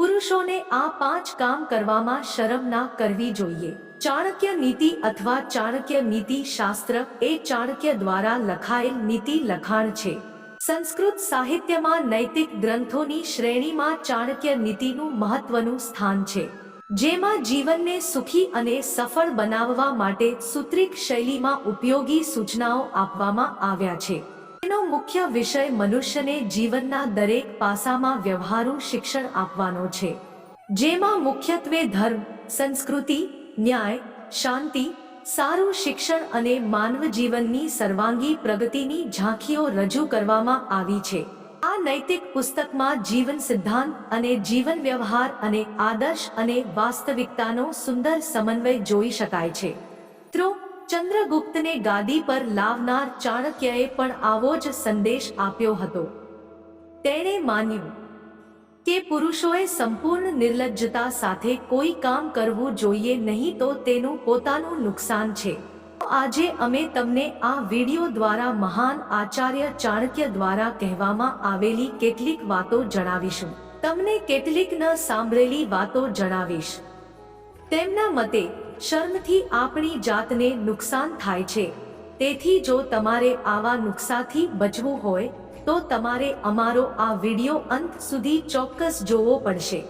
પુરુષોને આ 5 કામ કરવામાં શરમ ના કરવી જોઈએ। ચાણક્ય નીતિ અથવા ચાણક્ય નીતિ શાસ્ત્ર એ ચાણક્ય દ્વારા લખાયેલ નીતિ લખાણ છે। સંસ્કૃત સાહિત્યમાં નૈતિક ગ્રંથોની શ્રેણીમાં ચાણક્ય નીતિનું મહત્વનું સ્થાન છે, જેમાં જીવનને સુખી અને સફળ બનાવવા માટે સૂત્રીક શૈલીમાં ઉપયોગી સૂચનાઓ આપવામાં આવ્યા છે। તેનો મુખ્ય વિષય મનુષ્યને જીવનના દરેક પાસામાં વ્યવહારુ શિક્ષણ આપવાનો છે, જેમાં મુખ્યત્વે ધર્મ, સંસ્કૃતિ, ન્યાય, શાંતિ, સારું શિક્ષણ અને માનવ જીવનની સર્વાંગી પ્રગતિની ઝાંખીઓ રજૂ કરવામાં આવી છે। આ નૈતિક પુસ્તકમાં જીવન સિદ્ધાંત અને જીવન વ્યવહાર અને આદર્શ અને વાસ્તવિકતાનો સુંદર સમન્વય જોઈ શકાય છે। મિત્રો, ચંદ્રગુપ્તને ગાદી પર લાવનાર ચાણક્યએ પણ આવો જ સંદેશ આપ્યો હતો। તેણે માન્યું કે પુરુષોએ સંપૂર્ણ નિર્લજ્જતા સાથે કોઈ કામ કરવું જોઈએ નહીં, તો તેનું પોતાનું નુકસાન છે। આજે અમે તમને આ વિડિયો દ્વારા મહાન આચાર્ય ચાણક્ય દ્વારા કહેવામાં આવેલી કેટલીક વાતો જણાવીશું। તમને કેટલીક ન સાંભળેલી વાતો જણાવીશ। તેમના મતે શર્મથી આપણી જાતને નુકસાન થાય છે, તેથી જો તમારે આવા નુકસાનથી બચવું હોય તો તમારે અમારો આ વિડિયો અંત સુધી ચોક્કસ જોવો પડશે।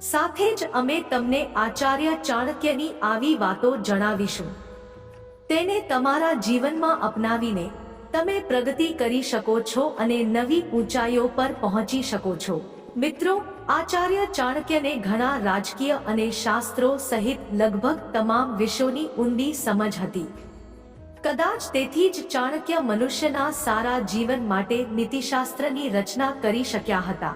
સાથે જ અમે તમને આચાર્ય ચાણક્યની આવી વાતો જણાવીશું। તેને તમારા જીવનમાં અપનાવીને તમે પ્રગતિ કરી શકો છો અને નવી ઊંચાઈઓ પર પહોંચી શકો છો। મિત્રો, આચાર્ય ચાણક્યને ઘણા રાજકીય અને શાસ્ત્રો સહિત લગભગ તમામ વિષયોની ઊંડી સમજ હતી। કદાચ તેથી જ ચાણક્ય મનુષ્યના સારા જીવન માટે નીતિશાસ્ત્રની રચના કરી શક્યા હતા।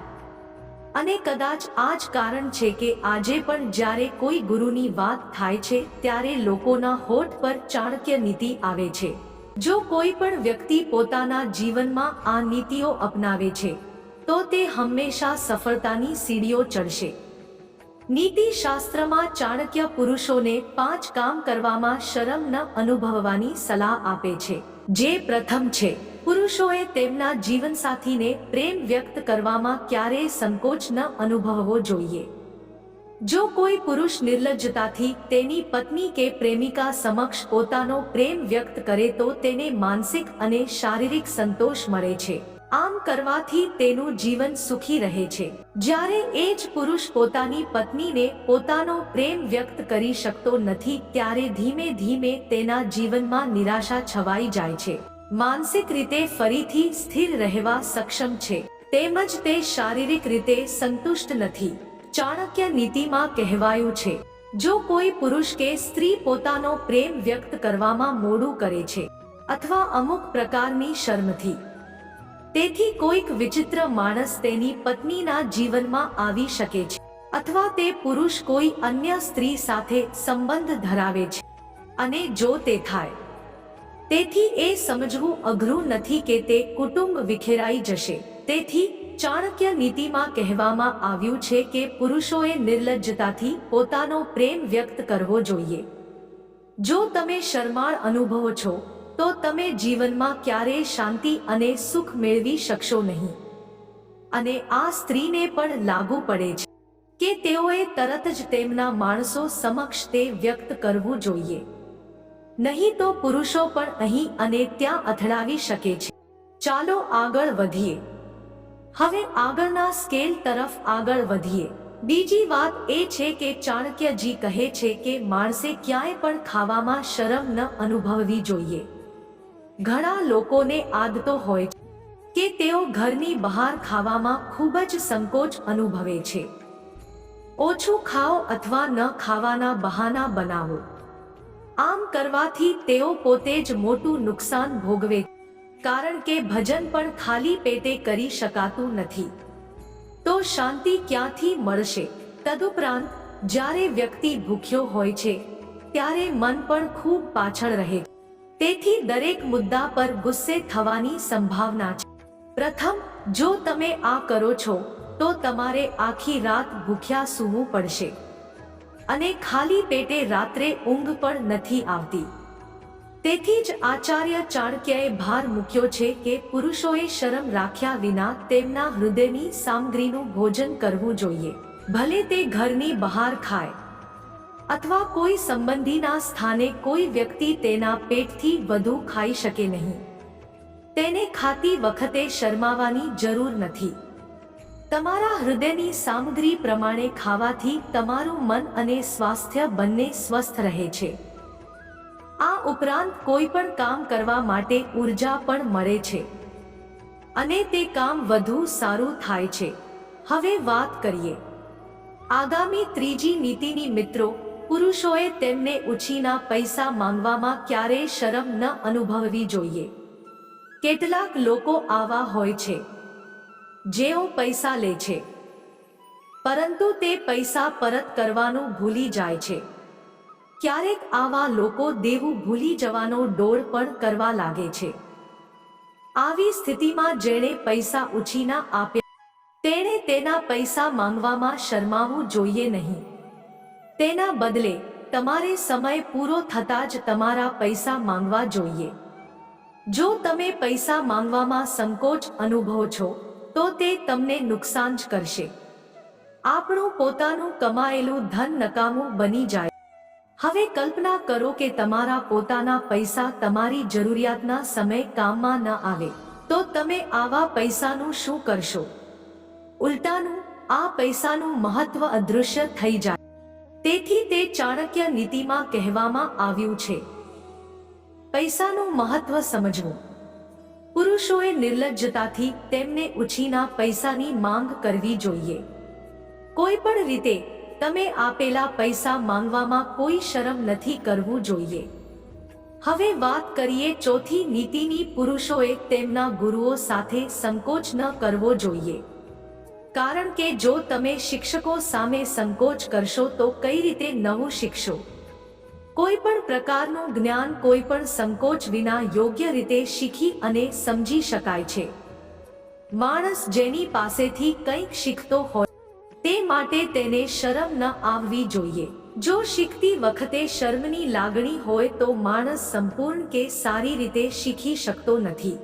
અને કદાચ આ જ કારણ છે કે આજે પણ જ્યારે કોઈ ગુરુની વાત થાય છે ત્યારે લોકોના હોઠ પર ચાણક્ય નીતિ આવે છે। જો કોઈ પણ વ્યક્તિ પોતાના જીવનમાં આ નીતિઓ અપનાવે છે તો તે હંમેશા સફળતાની સીડીઓ ચડશે। નીતિ શાસ્ત્રમાં ચાણક્ય પુરુષોને 5 કામ કરવામાં શરમ ન અનુભવવાની સલાહ આપે છે। જે પ્રથમ છે, પુરુષોએ તેમના જીવનસાથીને પ્રેમ વ્યક્ત કરવામાં ક્યારેય સંકોચ ન અનુભવવો જોઈએ। જો કોઈ પુરુષ નિર્લજ્જતાથી તેની પત્ની કે પ્રેમિકા સમક્ષ પોતાનો પ્રેમ વ્યક્ત કરે તો તેને માનસિક અને શારીરિક સંતોષ મળે છે। આમ કરવાથી તેનું જીવન સુખી રહે છે। જ્યારે એ જ પુરુષ પોતાની પત્નીને પોતાનો પ્રેમ વ્યક્ત કરી શકતો નથી ત્યારે ધીમે ધીમે તેના જીવનમાં નિરાશા છવાઈ જાય છે। માનસિક રીતે ફરીથી સ્થિર રહેવા સક્ષમ છે, તેમજ તે શારીરિક રીતે સંતુષ્ટ નથી। ચાણક્ય નીતિમાં કહેવાયું છે, જો કોઈ પુરુષ કે સ્ત્રી પોતાનો પ્રેમ વ્યક્ત કરવામાં મોડું કરે છે અથવા અમુક પ્રકારની શરમથી, તેથી કોઈક વિચિત્ર માણસ તેની પત્નીના જીવનમાં આવી શકે છે અથવા તે પુરુષ કોઈ અન્ય સ્ત્રી સાથે સંબંધ ધરાવે છે અને જો તે થાય, તેથી એ સમજવું અઘરું નથી કે તે કુટુંબ વિખેરાઈ જશે। તેથી ચાણક્ય નીતિમાં કહેવામાં આવ્યું છે કે પુરુષોએ નિર્લજ્જતાથી પોતાનો પ્રેમ વ્યક્ત કરવો જોઈએ। જો તમે શરમાળ અનુભવો છો તો તમે જીવનમાં ક્યારેય શાંતિ અને સુખ મેળવી શકશો નહીં। અને આ સ્ત્રીને પણ લાગુ પડે છે કે તેઓએ તરત જ તેમના માણસો સમક્ષ તે વ્યક્ત કરવું જોઈએ, નહીં તો પુરુષો પણ અહીં અને ત્યાં અથડાવી શકે છે। ચાલો આગળ વધીએ। હવે આગળના સ્કેલ તરફ આગળ વધીએ। બીજી વાત એ છે કે ચાણક્યજી કહે છે કે માણસે ક્યાંય પણ ખાવામાં શરમ ન અનુભવવી જોઈએ। ઘણા લોકોને આદતો હોય છે કે તેઓ ઘરની બહાર ખાવામાં ખૂબ જ સંકોચ અનુભવે છે। ઓછું ખાઓ અથવા ન ખાવાના બહાના બનાવો। આમ કરવાથી તેઓ પોતે જ મોટું નુકસાન ભોગવે, કારણ કે ભજન પણ ખાલી પેટે કરી શકાતું નથી। તો શાંતિ ક્યાંથી મળશે? તદુપરાંત જ્યારે વ્યક્તિ ભૂખ્યો હોય છે ત્યારે મન પણ ખૂબ પાછળ રહે છે, તેથી દરેક મુદ્દા પર ગુસ્સે થવાની સંભાવના છે। પ્રથમ, જો તમે આ કરો છો તો તમારે આખી રાત ભૂખ્યા સૂવું પડશે અને ખાલી પેટે રાત્રે ઊંઘ પણ નથી આવતી। તેથી જ આચાર્ય ચાણક્યએ ભાર મૂક્યો છે કે પુરુષોએ શરમ રાખ્યા વિના તેમના હૃદયની સામગ્રીનું ભોજન કરવું જોઈએ। ભલે તે ઘરની બહાર ખાય અથવા કોઈ સંબંધીના સ્થાને કોઈ વ્યક્તિ તેના પેટથી વધુ ખાઈ શકે નહીં. તેને ખાતી વખતે શરમાવાની જરૂર નથી. તમારા હૃદયની સામગ્રી પ્રમાણે ખાવાથી તમારું મન અને સ્વાસ્થ્ય બંને સ્વસ્થ રહે છે. આ ઉપરાંત કોઈ પણ કામ કરવા માટે ઊર્જા પણ મળે છે અને તે કામ વધુ સારું થાય છે. હવે વાત કરીએ આગામી ત્રીજી નીતિની. મિત્રો, પુરુષોએ તેમને ઉછીના પૈસા માંગવામાં ક્યારેય શરમ ન અનુભવવી જોઈએ. કેટલાક લોકો આવા હોય છે જેઓ પૈસા લે છે પરંતુ તે પૈસા પરત કરવાનું ભૂલી જાય છે. ક્યારેક આવા લોકો દેવું ભૂલી જવાનો ડોળ પણ કરવા લાગે છે. આવી સ્થિતિમાં જેણે પૈસા ઉછીના આપ્યા તેણે તેના પૈસા માંગવામાં શરમાવું જોઈએ નહીં. તેના બદલે તમારે સમય પૂરો થતાં જ તમારા પૈસા માંગવા જોઈએ. જો તમે પૈસા માંગવામાં સંકોચ અનુભવો છો તો તે તમને નુકસાન જ કરશે. આપણું પોતાનું કમાયેલું ધન નકામું બની જાય. હવે કલ્પના કરો કે તમારા પોતાના પૈસા તમારી જરૂરિયાતના સમયે કામમાં ન આવે તો તમે આવા પૈસાનું શું કરશો? ઉલટાનું, આ પૈસાનું મહત્વ અદૃશ્ય થઈ જાય. તેથી તે ચાણક્ય નીતિમાં કહેવામાં આવ્યું છે, પૈસાનું મહત્વ સમજવું. પુરુષોએ નિર્લજ્જતાથી તેમને ઉછીના પૈસાની માંગ કરવી જોઈએ. કોઈ પણ રીતે તમે આપેલા પૈસા માંગવામાં કોઈ શરમ નથી કરવું જોઈએ. હવે વાત કરીએ ચોથી નીતિની. પુરુષોએ તેમના ગુરુઓ સાથે સંકોચ ન કરવો જોઈએ. કારણ કે જો તમે શિક્ષકો સામે સંકોચ કરશો તો કઈ રીતે નવું શીખશો? કોઈ પણ પ્રકારનું જ્ઞાન કોઈ પણ સંકોચ વિના યોગ્ય રીતે શીખી અને સમજી શકાય છે. માણસ જેની પાસેથી કંઈક શીખતો હોય તે માટે તેને શરમ ન આવવી જોઈએ. જો શીખતી વખતે શરમની લાગણી હોય તો માણસ સંપૂર્ણ કે સારી રીતે શીખી શકતો નથી.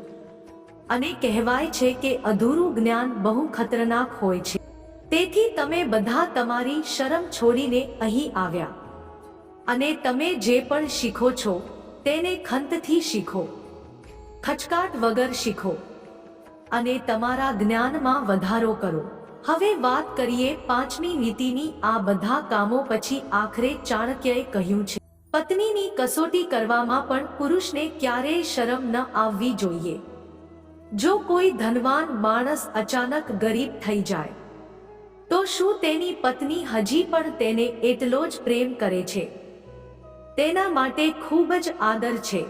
અને કહેવાય છે કે અધૂરું જ્ઞાન બહુ ખતરનાક હોય છે. તેથી તમે બધા તમારી શરમ છોડીને અહીં આવ્યા અને તમે જે પણ શીખો છો તેને ખંતથી શીખો, ખચકાટ વગર શીખો અને તમારા જ્ઞાનમાં વધારો કરો. હવે વાત કરીએ પાંચમી નીતિની. આ બધા કામો પછી આખરે ચાણક્યએ કહ્યું છે, પત્નીની કસોટી કરવામાં પણ પુરુષને ક્યારેય શરમ ન આવવી જોઈએ. જો કોઈ ધનવાન માણસ અચાનક ગરીબ થઈ જાય તો શું તેની પત્ની હજી પણ તેને એટલો જ પ્રેમ કરે છે? તેના માટે ખૂબ જ આદર છે.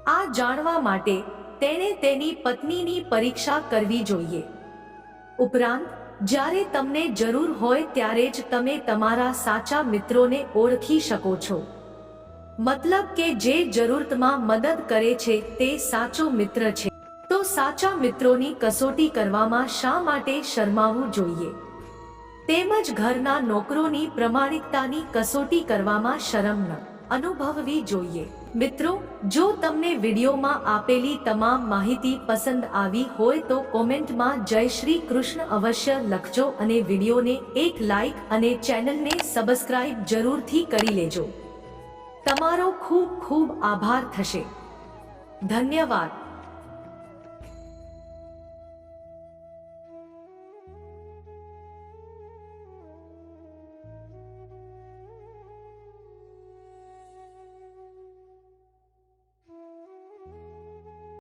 આ જાણવા માટે તેણે તેની પત્નીની પરીક્ષા કરવી જોઈએ. ઉપરાંત જ્યારે તમને જરૂર હોય ત્યારે જ તમે તમારા સાચા મિત્રોને ઓળખી શકો છો. મતલબ કે જે જરૂરતમાં મદદ કરે છે તે સાચો મિત્ર છે. તો સાચા મિત્રોની કસોટી કરવામાં શા માટે શરમાવું જોઈએ? તેમજ ઘરના નોકરોની પ્રમાણિકતાની કસોટી કરવામાં શરમ ન અનુભવવી જોઈએ. મિત્રો, જો તમને વિડીયોમાં આપેલી તમામ માહિતી પસંદ આવી હોય તો કોમેન્ટમાં જય શ્રી કૃષ્ણ અવશ્ય લખજો અને વિડીયોને એક લાઈક અને ચેનલને સબસ્ક્રાઇબ જરૂરથી કરી લેજો. તમારો ખૂબ ખૂબ આભાર થશે. ધન્યવાદ.